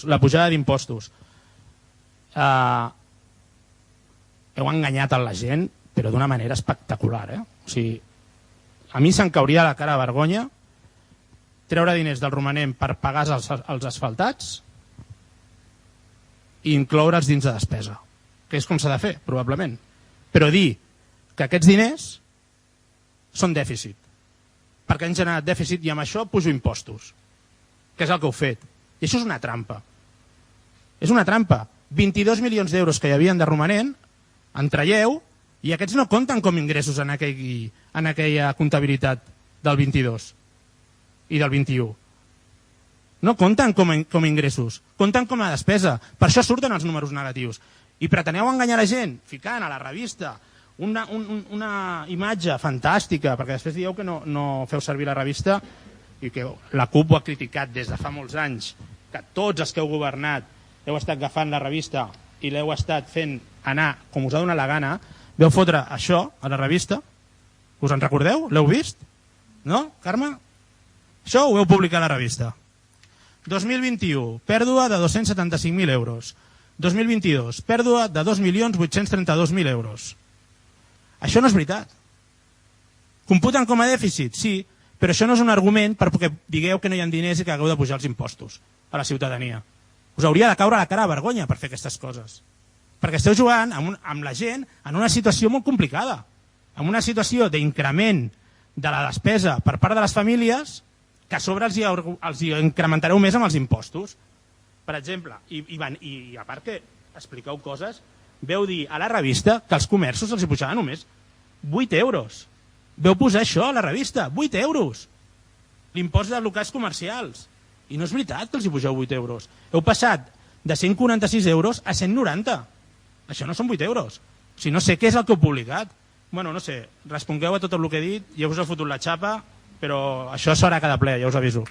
La pujada d'impostos. Heu enganyat a la gent, però d'una manera espectacular. O sigui, a mi se'm cauria la cara de vergonya treure diners del romanent per pagar els asfaltats i incloure'ls dins de despesa, que és com s'ha de fer, probablement. Però dir que aquests diners són dèficit, perquè han generat dèficit i amb això pujo impostos, que és el que heu fet. I això és una trampa. És una trampa. 22 milions d'euros que hi havien de romanent, en traieu, i aquests no compten com ingressos en aquella comptabilitat del 22 i del 21. No compten com ingressos, compten com a despesa. Per això surten els números negatius. I preteneu enganyar la gent ficant a la revista una imatge fantàstica, perquè després dieu que no feu servir la revista i que la CUP ho ha criticat des de fa molts anys, que tots els que heu governat heu estat agafant la revista i l'heu estat fent anar com us ha donat la gana. Veu fotre això a la revista? Us en recordeu? L'heu vist? No, Carme? Això ho heu publicat a la revista. 2021, pèrdua de 275.000 euros. 2022, pèrdua de 2.832.000 euros. Això no és veritat. Computen com a dèficit? Sí, però això no és un argument perquè digueu que no hi ha diners i que hagueu de pujar els impostos a la ciutadania. Us hauria de caure la cara de vergonya per fer aquestes coses. Perquè esteu jugant amb la gent en una situació molt complicada, en una situació d'increment de la despesa per part de les famílies que a sobre els incrementareu més amb els impostos. Per exemple, i a part que expliqueu coses, veu dir a la revista que als comerços els hi pujaven només 8 euros. Veu posar això a la revista, 8 euros. L'impost de locals comercials. I no és veritat que els hi pugeu 8 euros. Heu passat de 146 euros a 190. Això no són 8 euros. O sigui, no sé què és el que heu publicat. Bueno, no sé, respongueu a tot el que he dit, ja us he fotut la xapa, però això serà cada ple, ja us aviso.